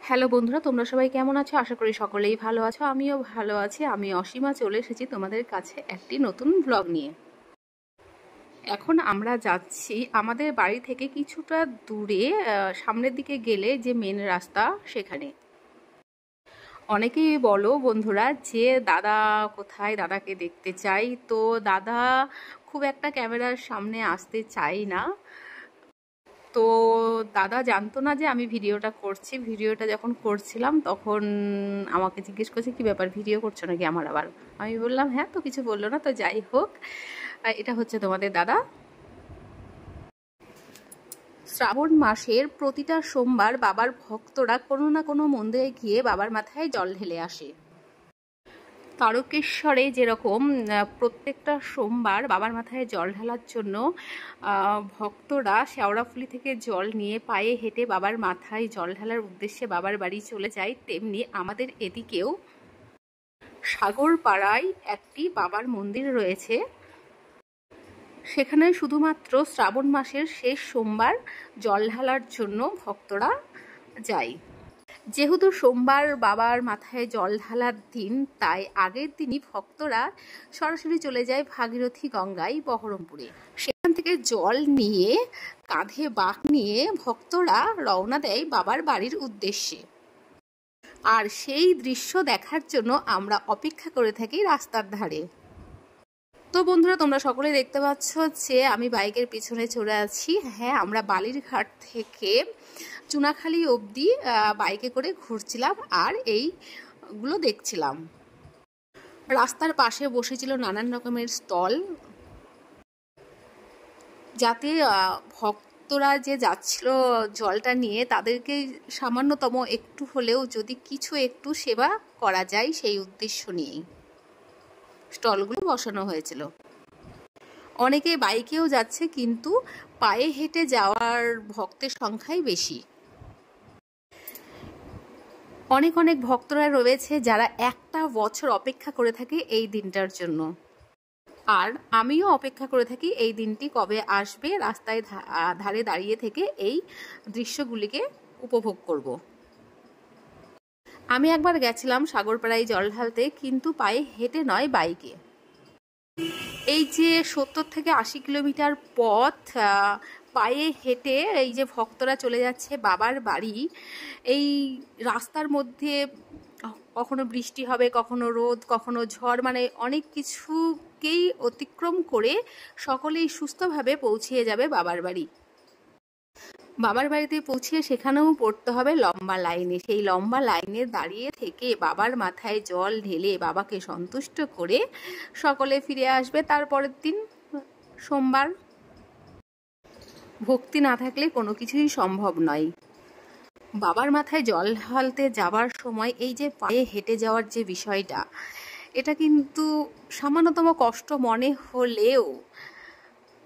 Hello বন্ধুরা, তোমরা সবাই কেমন আছো? আশা করি সকলেই ভালো আছো। আমিও ভালো আছি। আমি অসীমা চলে এসেছি তোমাদের কাছে একটি নতুন ব্লগ নিয়ে। এখন আমরা যাচ্ছি আমাদের বাড়ি থেকে কিছুটা দূরে, সামনের দিকে গেলে যে মেন রাস্তা সেখানে। অনেকেই বলো বন্ধুরা যে দাদা কোথায়, দাদাকে দেখতে চাই। তো দাদা খুব একটা ক্যামেরার সামনে আসতে চাই না। তো দাদা জানতো না যে আমি ভিডিওটা করছি। ভিডিওটা যখন করছিলাম তখন আমাকে জিজ্ঞেস করছে কি ব্যাপার, ভিডিও করছো নাকি আমার আবার? আমি বললাম হ্যাঁ, তো কিছু বললো না। তো যাই হোক, এটা হচ্ছে তোমাদের দাদা। শ্রাবণ মাসের প্রতিটা সোমবার বাবার ভক্তরা কোনো না কোনো মন্দিরে গিয়ে বাবার মাথায় জল ঢেলে আসে। তারকেশ্বরে যেরকম প্রত্যেকটা সোমবার বাবার মাথায় জল ঢালার জন্য ভক্তরা শেওড়াফুলি থেকে জল নিয়ে পায়ে হেঁটে বাবার মাথায় জল ঢালার উদ্দেশ্যে বাবার বাড়ি চলে যায়, তেমনি আমাদের এদিকেও সাগরপাড়ায় একটি বাবার মন্দির রয়েছে। সেখানে শুধুমাত্র শ্রাবণ মাসের শেষ সোমবার জল ঢালার জন্য ভক্তরা যায়। যেহেতু সোমবার বাবার মাথায় জল ঢালার দিন, তাই আগের দিনই ভক্তরা সরাসরি চলে যায় ভাগীরথী গঙ্গায় বহরমপুরে। সেখান থেকে জল নিয়ে কাঁধে বাঁক নিয়ে ভক্তরা রওনা দেয় বাবার বাড়ির উদ্দেশ্যে। আর সেই দৃশ্য দেখার জন্য আমরা অপেক্ষা করে থাকি রাস্তার ধারে। তো বন্ধুরা, তোমরা সকলে দেখতে পাচ্ছ যে আমি বাইকের পিছনে চড়ে আছি। হ্যাঁ, আমরা বালিরঘাট থেকে চুনাখালি অবধি বাইকে করে ঘুরছিলাম আর এইগুলো দেখছিলাম। রাস্তার পাশে বসেছিল নানান রকমের স্টল, যাতে ভক্তরা যে যাচ্ছিল জলটা নিয়ে তাদেরকে সামান্যতম একটু হলেও যদি কিছু একটু সেবা করা যায় সেই উদ্দেশ্য নিয়েই স্টলগুলো বসানো হয়েছিল। অনেকে বাইকেও যাচ্ছে, কিন্তু পায়ে হেঁটে যাওয়ার ভক্তের সংখ্যাই বেশি। অনেক অনেক ভক্তরা রয়েছে যারা একটা বছর অপেক্ষা করে থাকে এই দিনটার জন্য। আর আমিও অপেক্ষা করে থাকি এই দিনটি কবে আসবে, রাস্তায় ধারে দাঁড়িয়ে থেকে এই দৃশ্যগুলিকে উপভোগ করব। আমি একবার গেছিলাম সাগরপাড়ায় জল ঢালতে, কিন্তু পায়ে হেঁটে নয়, বাইকে। এই যে 70 থেকে 80 কিলোমিটার পথ পায়ে হেঁটে এই যে ভক্তরা চলে যাচ্ছে বাবার বাড়ি, এই রাস্তার মধ্যে কখনো বৃষ্টি হবে, কখনো রোদ, কখনো ঝড়, মানে অনেক কিছুকেই অতিক্রম করে সকলেই সুস্থভাবে পৌঁছিয়ে যাবে বাবার বাড়ি। বাবার বাড়িতে পৌঁছিয়ে সেখানেও পড়তে হবে লম্বা লাইনে। সেই লম্বা লাইনে দাঁড়িয়ে থেকে বাবার মাথায় জল ঢেলে বাবাকে সন্তুষ্ট করে সকলে ফিরে আসবে তারপরের দিন সোমবার। ভক্তি না থাকলে কোনো কিছুই সম্ভব নয়। বাবার মাথায় জল ঢালতে যাবার সময় এই যে পায়ে হেঁটে যাওয়ার যে বিষয়টা, এটা কিন্তু সামান্যতম কষ্ট মনে হলেও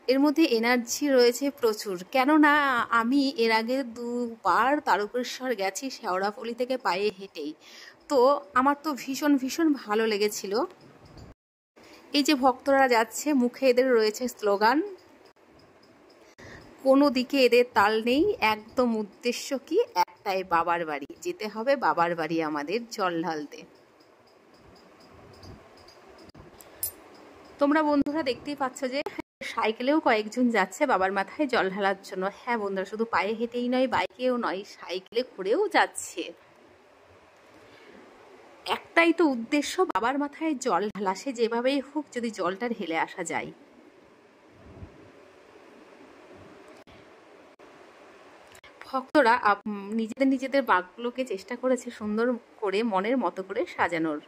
এর মধ্যে এনার্জি রয়েছে প্রচুর। কেননা আমি এর আগে 2বার তারকেশ্বর গেছি শেওড়াফুলি থেকে পায়ে হেঁটেই। তো আমার তো ভীষণ ভীষণ ভালো লেগেছিল। এই যে ভক্তরা যাচ্ছে, মুখে এদের রয়েছে স্লোগান, কোনো দিকে এদের তাল নেই, একদম উদ্দেশ্য কি একটাই, বাবার বাড়ি যেতে হবে, বাবার বাড়ি আমাদের জল ঢালতে। তোমরা বন্ধুরা দেখতেই পাচ্ছ যে সাইকেলেও কয়েকজন যাচ্ছে বাবার মাথায় জল ঢালার জন্য। হ্যাঁ বন্ধুরা, শুধু পায়ে হেঁটেই নয়, বাইকেও নয়, সাইকেলে করেও যাচ্ছে। একটাই তো উদ্দেশ্য, বাবার মাথায় জল ঢালা। সে যেভাবেই হোক যদি জলটা ঢেলে আসা যায়। ভক্তরা নিজেদের নিজেদের বাঘগুলোকে চেষ্টা করেছে সুন্দর করে মনের মতো করে সাজানোর।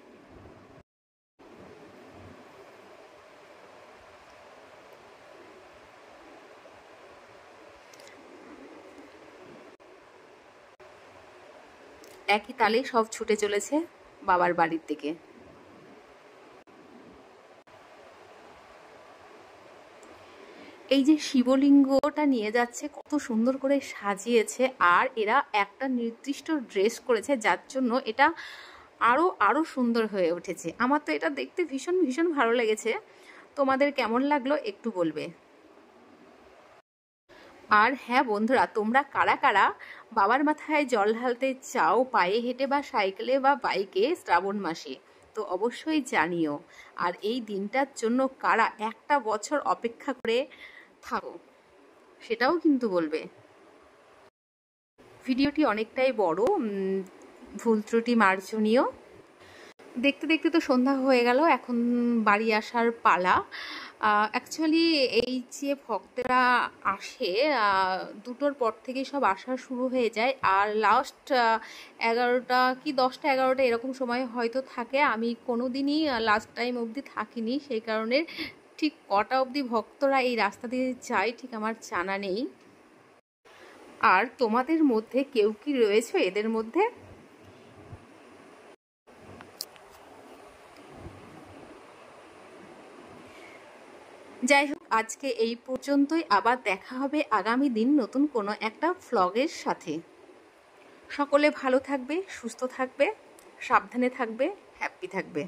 একই তালে সব ছুটে চলেছে বাবার বাড়ির দিকে। এই যে শিবলিঙ্গটা নিয়ে যাচ্ছে, কত সুন্দর করে সাজিয়েছে, আর এরা একটা নির্দিষ্ট ড্রেস করেছে যার জন্য এটা আরো আরো সুন্দর হয়ে উঠেছে। আমার তো এটা দেখতে ভীষণ ভীষণ ভালো লেগেছে। তোমাদের কেমন লাগলো একটু বলবে। আর হ্যাঁ বন্ধুরা, তোমরা কারা কারা বাবার মাথায় জল ঢালতে চাও পায়ে হেঁটে বা সাইকেলে বা বাইকে শ্রাবণ মাসে, তো অবশ্যই জানিও। আর এই দিনটার জন্য কারা একটা বছর অপেক্ষা করে থাকো সেটাও কিন্তু বলবে। ভিডিওটি অনেকটাই বড়, ভুল ত্রুটি মার্জনীয়। দেখতে দেখতে তো সন্ধ্যা হয়ে গেল, এখন বাড়ি আসার পালা। অ্যাকচুয়ালি এই যে ভক্তরা আসে 2টোর পর থেকে সব আসা শুরু হয়ে যায়, আর লাস্ট 11টা কি 10টা 11টা এরকম সময় হয়তো থাকে। আমি কোনো দিনই লাস্ট টাইম অবধি থাকিনি, সেই কারণে ঠিক কটা অবধি ভক্তরা এই রাস্তা দিয়ে যায় ঠিক আমার জানা নেই। আর তোমাদের মধ্যে কেউ কি রয়েছে এদের মধ্যে? যাই হোক, আজকে এই পর্যন্তই। আবার দেখা হবে আগামী দিন নতুন কোনো একটা ভ্লগের সাথে। সকলে ভালো থাকবে, সুস্থ থাকবে, সাবধানে থাকবে, হ্যাপি থাকবে।